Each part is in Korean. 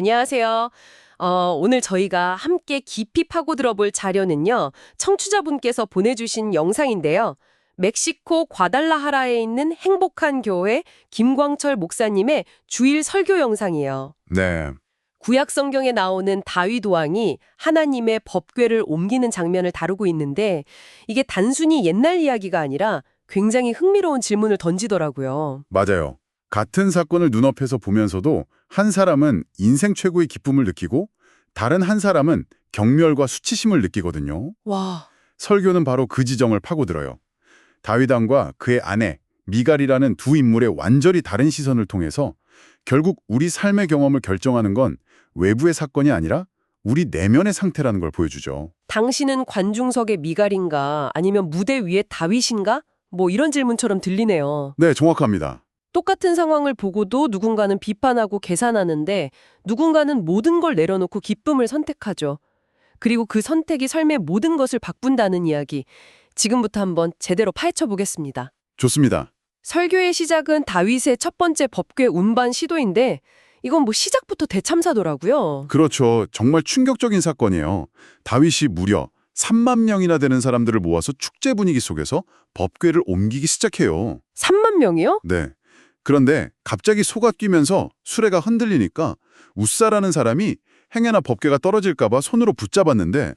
안녕하세요. 오늘 저희가 함께 깊이 파고 들어볼 자료는요, 청취자분께서 보내주신 영상인데요. 멕시코 과달라하라에 있는 행복한 교회 김광철 목사님의 주일 설교 영상이에요. 네, 구약 성경에 나오는 다윗 왕이 하나님의 법궤를 옮기는 장면을 다루고 있는데 이게 단순히 옛날 이야기가 아니라 굉장히 흥미로운 질문을 던지더라고요. 맞아요. 같은 사건을 눈앞에서 보면서도 한 사람은 인생 최고의 기쁨을 느끼고 다른 한 사람은 경멸과 수치심을 느끼거든요. 와, 설교는 바로 그 지점을 파고들어요. 다윗 왕과 그의 아내 미갈이라는 두 인물의 완전히 다른 시선을 통해서 결국 우리 삶의 경험을 결정하는 건 외부의 사건이 아니라 우리 내면의 상태라는 걸 보여주죠. 당신은 관중석의 미갈인가 아니면 무대 위의 다윗인가? 뭐 이런 질문처럼 들리네요. 네, 정확합니다. 똑같은 상황을 보고도 누군가는 비판하고 계산하는데 누군가는 모든 걸 내려놓고 기쁨을 선택하죠. 그리고 그 선택이 삶의 모든 것을 바꾼다는 이야기. 지금부터 한번 제대로 파헤쳐 보겠습니다. 좋습니다. 설교의 시작은 다윗의 첫 번째 법궤 운반 시도인데 이건 뭐 시작부터 대참사더라고요. 그렇죠. 정말 충격적인 사건이에요. 다윗이 무려 3만 명이나 되는 사람들을 모아서 축제 분위기 속에서 법궤를 옮기기 시작해요. 3만 명이요? 네. 그런데 갑자기 소가 뛰면서 수레가 흔들리니까 웃사라는 사람이 행여나 법궤가 떨어질까 봐 손으로 붙잡았는데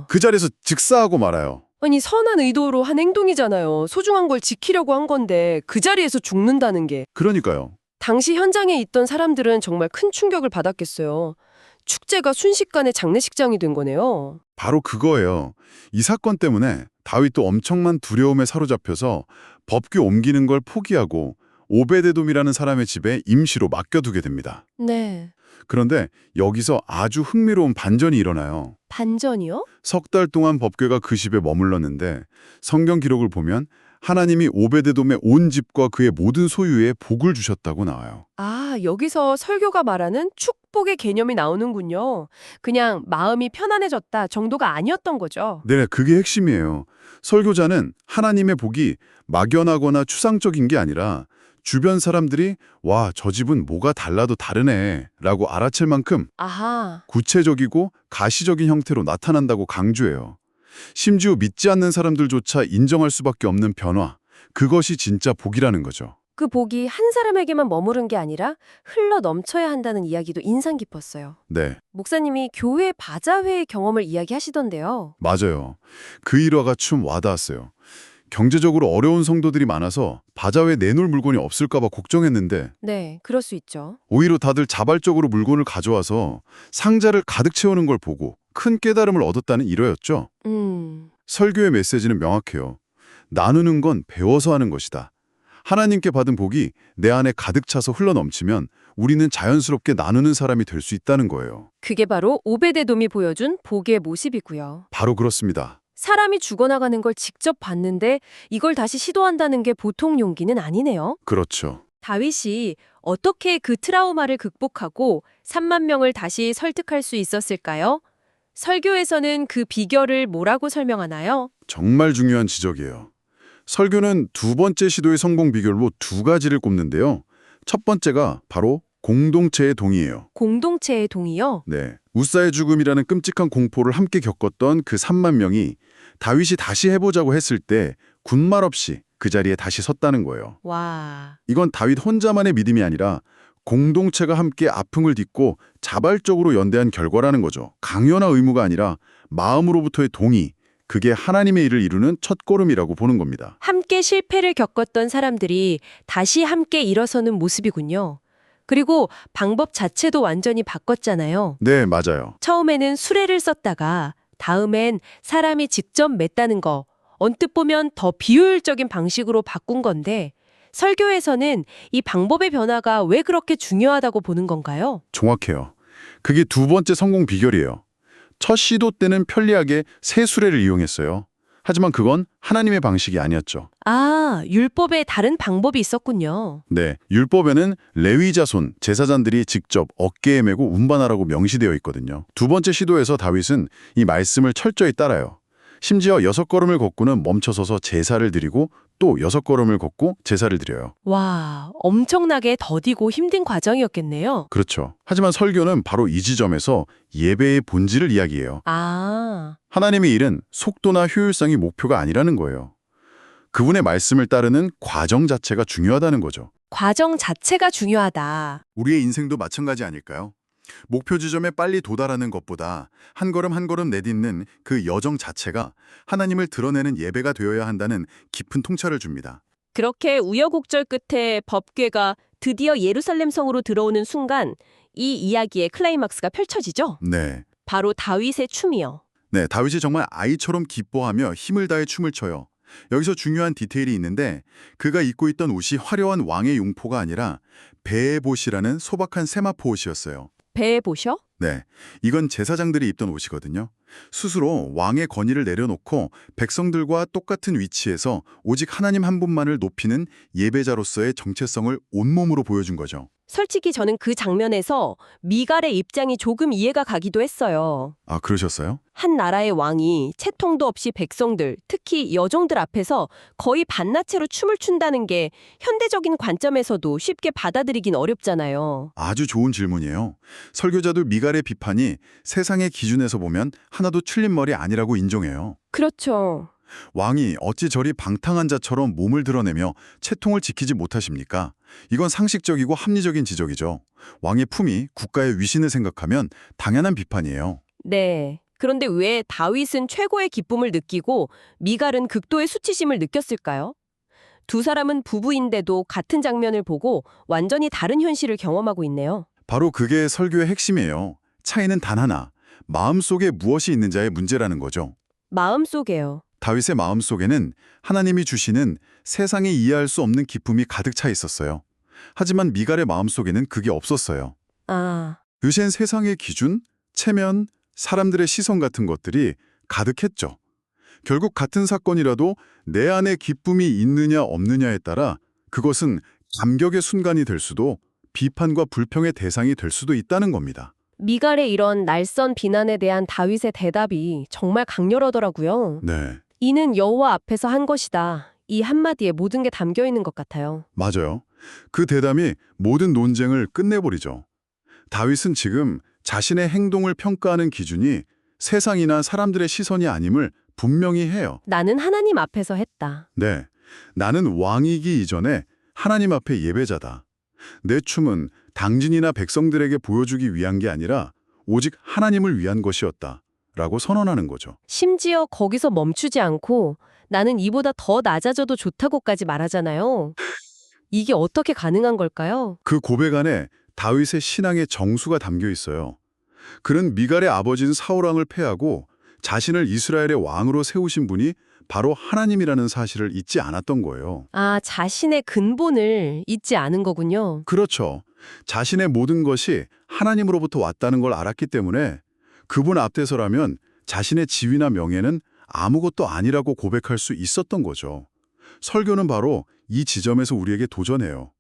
그 자리에서 즉사하고 말아요. 아니 선한 의도로 한 행동이잖아요. 소중한 걸 지키려고 한 건데 그 자리에서 죽는다는 게. 그러니까요. 당시 현장에 있던 사람들은 정말 큰 충격을 받았겠어요. 축제가 순식간에 장례식장이 된 거네요. 바로 그거예요. 이 사건 때문에 다윗도 엄청난 두려움에 사로잡혀서 법궤 옮기는 걸 포기하고 오베데돔이라는 사람의 집에 임시로 맡겨두게 됩니다. 네. 그런데 여기서 아주 흥미로운 반전이 일어나요. 반전이요? 석 달 동안 법궤가 그 집에 머물렀는데 성경 기록을 보면 하나님이 오베데돔의 온 집과 그의 모든 소유에 복을 주셨다고 나와요. 아, 여기서 설교가 말하는 축복의 개념이 나오는군요. 그냥 마음이 편안해졌다 정도가 아니었던 거죠. 네, 그게 핵심이에요. 설교자는 하나님의 복이 막연하거나 추상적인 게 아니라 주변 사람들이 와, 저 집은 뭐가 달라도 다르네 라고 알아챌 만큼 아하. 구체적이고 가시적인 형태로 나타난다고 강조해요. 심지어 믿지 않는 사람들조차 인정할 수밖에 없는 변화, 그것이 진짜 복이라는 거죠. 그 복이 한 사람에게만 머무른 게 아니라 흘러 넘쳐야 한다는 이야기도 인상 깊었어요. 네, 목사님이 교회 바자회의 경험을 이야기하시던데요. 맞아요. 그 일화가 좀 와닿았어요. 경제적으로 어려운 성도들이 많아서 바자회에 내놓을 물건이 없을까 봐 걱정했는데 네, 그럴 수 있죠. 오히려 다들 자발적으로 물건을 가져와서 상자를 가득 채우는 걸 보고 큰 깨달음을 얻었다는 일화였죠. 설교의 메시지는 명확해요. 나누는 건 배워서 하는 것이다. 하나님께 받은 복이 내 안에 가득 차서 흘러넘치면 우리는 자연스럽게 나누는 사람이 될 수 있다는 거예요. 그게 바로 오베데돔이 보여준 복의 모습이고요. 바로 그렇습니다. 사람이 죽어나가는 걸 직접 봤는데 이걸 다시 시도한다는 게 보통 용기는 아니네요. 그렇죠. 다윗이 어떻게 그 트라우마를 극복하고 3만 명을 다시 설득할 수 있었을까요? 설교에서는 그 비결을 뭐라고 설명하나요? 정말 중요한 지적이에요. 설교는 두 번째 시도의 성공 비결로 두 가지를 꼽는데요. 첫 번째가 바로 공동체의 동의예요. 공동체의 동의요? 네, 웃사의 죽음이라는 끔찍한 공포를 함께 겪었던 그 3만 명이 다윗이 다시 해보자고 했을 때 군말 없이 그 자리에 다시 섰다는 거예요. 와, 이건 다윗 혼자만의 믿음이 아니라 공동체가 함께 아픔을 딛고 자발적으로 연대한 결과라는 거죠. 강요나 의무가 아니라 마음으로부터의 동의, 그게 하나님의 일을 이루는 첫걸음이라고 보는 겁니다. 함께 실패를 겪었던 사람들이 다시 함께 일어서는 모습이군요. 그리고 방법 자체도 완전히 바꿨잖아요. 네, 맞아요. 처음에는 수레를 썼다가 다음엔 사람이 직접 맸다는 거, 언뜻 보면 더 비효율적인 방식으로 바꾼 건데 설교에서는 이 방법의 변화가 왜 그렇게 중요하다고 보는 건가요? 정확해요. 그게 두 번째 성공 비결이에요. 첫 시도 때는 편리하게 새 수레를 이용했어요. 하지만 그건 하나님의 방식이 아니었죠. 아, 율법에 다른 방법이 있었군요. 네, 율법에는 레위 자손, 제사장들이 직접 어깨에 메고 운반하라고 명시되어 있거든요. 두 번째 시도에서 다윗은 이 말씀을 철저히 따라요. 심지어 6걸음을 걷고는 멈춰서서 제사를 드리고 또 6걸음을 걷고 제사를 드려요. 와, 엄청나게 더디고 힘든 과정이었겠네요. 그렇죠. 하지만 설교는 바로 이 지점에서 예배의 본질을 이야기해요. 아, 하나님의 일은 속도나 효율성이 목표가 아니라는 거예요. 그분의 말씀을 따르는 과정 자체가 중요하다는 거죠. 과정 자체가 중요하다. 우리의 인생도 마찬가지 아닐까요? 목표 지점에 빨리 도달하는 것보다 한 걸음 한 걸음 내딛는 그 여정 자체가 하나님을 드러내는 예배가 되어야 한다는 깊은 통찰을 줍니다. 그렇게 우여곡절 끝에 법궤가 드디어 예루살렘 성으로 들어오는 순간 이 이야기의 클라이막스가 펼쳐지죠. 네. 바로 다윗의 춤이요. 네, 다윗이 정말 아이처럼 기뻐하며 힘을 다해 춤을 춰요. 여기서 중요한 디테일이 있는데 그가 입고 있던 옷이 화려한 왕의 용포가 아니라 베에봇이라는 소박한 세마포 옷이었어요. 배에 보셔? 네, 이건 제사장들이 입던 옷이거든요. 스스로 왕의 권위를 내려놓고 백성들과 똑같은 위치에서 오직 하나님 한 분만을 높이는 예배자로서의 정체성을 온몸으로 보여준 거죠. 솔직히 저는 그 장면에서 미갈의 입장이 조금 이해가 가기도 했어요. 아, 그러셨어요? 한 나라의 왕이 채통도 없이 백성들, 특히 여종들 앞에서 거의 반나체로 춤을 춘다는 게 현대적인 관점에서도 쉽게 받아들이긴 어렵잖아요. 아주 좋은 질문이에요. 설교자도 미갈의 비판이 세상의 기준에서 보면 하나도 틀린 말이 아니라고 인정해요. 그렇죠. 왕이 어찌 저리 방탕한 자처럼 몸을 드러내며 채통을 지키지 못하십니까? 이건 상식적이고 합리적인 지적이죠. 왕의 품위, 국가의 위신을 생각하면 당연한 비판이에요. 네. 그런데 왜 다윗은 최고의 기쁨을 느끼고 미갈은 극도의 수치심을 느꼈을까요? 두 사람은 부부인데도 같은 장면을 보고 완전히 다른 현실을 경험하고 있네요. 바로 그게 설교의 핵심이에요. 차이는 단 하나, 마음속에 무엇이 있는 자의 문제라는 거죠. 마음속에요. 다윗의 마음속에는 하나님이 주시는 세상에 이해할 수 없는 기쁨이 가득 차 있었어요. 하지만 미갈의 마음속에는 그게 없었어요. 아, 유시한 세상의 기준, 체면, 사람들의 시선 같은 것들이 가득했죠. 결국 같은 사건이라도 내 안에 기쁨이 있느냐 없느냐에 따라 그것은 감격의 순간이 될 수도 비판과 불평의 대상이 될 수도 있다는 겁니다. 미갈의 이런 날선 비난에 대한 다윗의 대답이 정말 강렬하더라고요. 네, 이는 여호와 앞에서 한 것이다. 이 한마디에 모든 게 담겨 있는 것 같아요. 맞아요. 그 대담이 모든 논쟁을 끝내버리죠. 다윗은 지금 자신의 행동을 평가하는 기준이 세상이나 사람들의 시선이 아님을 분명히 해요. 나는 하나님 앞에서 했다. 네, 나는 왕이기 이전에 하나님 앞에 예배자다. 내 춤은 당진이나 백성들에게 보여주기 위한 게 아니라 오직 하나님을 위한 것이었다. 라고 선언하는 거죠. 심지어 거기서 멈추지 않고 나는 이보다 더 낮아져도 좋다고까지 말하잖아요. 이게 어떻게 가능한 걸까요? 그 고백 안에 다윗의 신앙의 정수가 담겨 있어요. 그는 미갈의 아버지인 사울왕을 패하고 자신을 이스라엘의 왕으로 세우신 분이 바로 하나님이라는 사실을 잊지 않았던 거예요. 아, 자신의 근본을 잊지 않은 거군요. 그렇죠. 자신의 모든 것이 하나님으로부터 왔다는 걸 알았기 때문에 그분 앞에서라면 자신의 지위나 명예는 아무것도 아니라고 고백할 수 있었던 거죠. 설교는 바로 이 지점에서 우리에게 도전해요.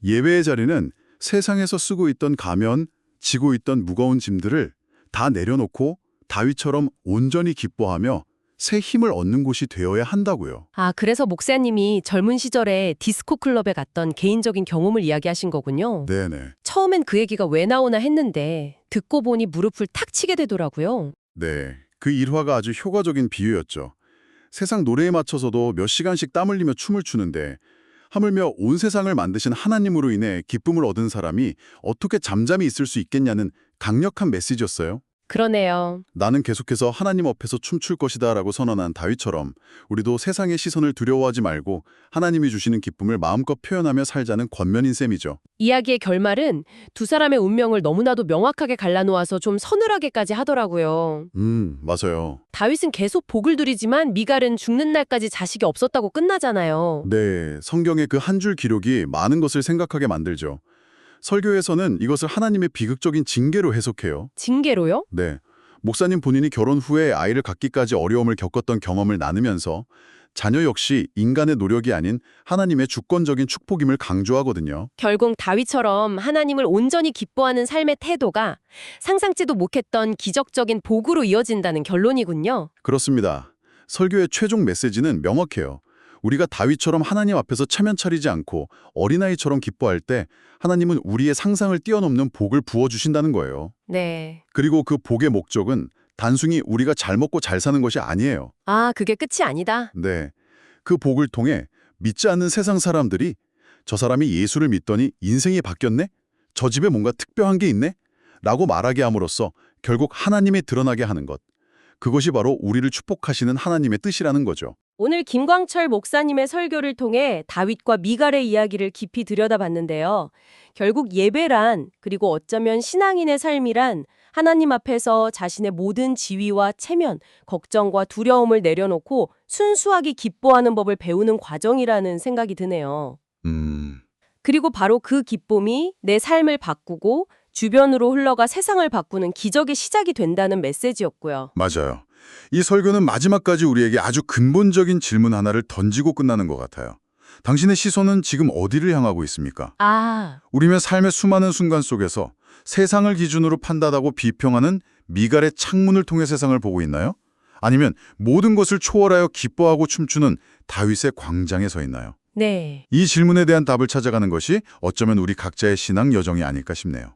예배의 자리는 세상에서 쓰고 있던 가면, 지고 있던 무거운 짐들을 다 내려놓고 다윗처럼 온전히 기뻐하며 새 힘을 얻는 곳이 되어야 한다고요. 아, 그래서 목사님이 젊은 시절에 디스코 클럽에 갔던 개인적인 경험을 이야기하신 거군요. 네네. 처음엔 그 얘기가 왜 나오나 했는데 듣고 보니 무릎을 탁 치게 되더라고요. 네. 그 일화가 아주 효과적인 비유였죠. 세상 노래에 맞춰서도 몇 시간씩 땀 흘리며 춤을 추는데 하물며 온 세상을 만드신 하나님으로 인해 기쁨을 얻은 사람이 어떻게 잠잠히 있을 수 있겠냐는 강력한 메시지였어요. 그러네요. 나는 계속해서 하나님 앞에서 춤출 것이다 라고 선언한 다윗처럼 우리도 세상의 시선을 두려워하지 말고 하나님이 주시는 기쁨을 마음껏 표현하며 살자는 권면인 셈이죠. 이야기의 결말은 두 사람의 운명을 너무나도 명확하게 갈라놓아서 좀 서늘하게까지 하더라고요. 맞아요. 다윗은 계속 복을 누리지만 미갈은 죽는 날까지 자식이 없었다고 끝나잖아요. 네, 성경의 그 한 줄 기록이 많은 것을 생각하게 만들죠. 설교에서는 이것을 하나님의 비극적인 징계로 해석해요. 징계로요? 네, 목사님 본인이 결혼 후에 아이를 갖기까지 어려움을 겪었던 경험을 나누면서 자녀 역시 인간의 노력이 아닌 하나님의 주권적인 축복임을 강조하거든요. 결국 다윗처럼 하나님을 온전히 기뻐하는 삶의 태도가 상상지도 못했던 기적적인 복으로 이어진다는 결론이군요. 그렇습니다. 설교의 최종 메시지는 명확해요. 우리가 다윗처럼 하나님 앞에서 체면 차리지 않고 어린아이처럼 기뻐할 때 하나님은 우리의 상상을 뛰어넘는 복을 부어주신다는 거예요. 네. 그리고 그 복의 목적은 단순히 우리가 잘 먹고 잘 사는 것이 아니에요. 아, 그게 끝이 아니다. 네. 그 복을 통해 믿지 않는 세상 사람들이 저 사람이 예수를 믿더니 인생이 바뀌었네? 저 집에 뭔가 특별한 게 있네? 라고 말하게 함으로써 결국 하나님이 드러나게 하는 것. 그것이 바로 우리를 축복하시는 하나님의 뜻이라는 거죠. 오늘 김광철 목사님의 설교를 통해 다윗과 미갈의 이야기를 깊이 들여다봤는데요. 결국 예배란, 그리고 어쩌면 신앙인의 삶이란 하나님 앞에서 자신의 모든 지위와 체면, 걱정과 두려움을 내려놓고 순수하게 기뻐하는 법을 배우는 과정이라는 생각이 드네요. 그리고 바로 그 기쁨이 내 삶을 바꾸고 주변으로 흘러가 세상을 바꾸는 기적의 시작이 된다는 메시지였고요. 맞아요. 이 설교는 마지막까지 우리에게 아주 근본적인 질문 하나를 던지고 끝나는 것 같아요. 당신의 시선은 지금 어디를 향하고 있습니까? 우리의 삶의 수많은 순간 속에서 세상을 기준으로 판단하고 비평하는 미갈의 창문을 통해 세상을 보고 있나요? 아니면 모든 것을 초월하여 기뻐하고 춤추는 다윗의 광장에 서 있나요? 네. 이 질문에 대한 답을 찾아가는 것이 어쩌면 우리 각자의 신앙 여정이 아닐까 싶네요.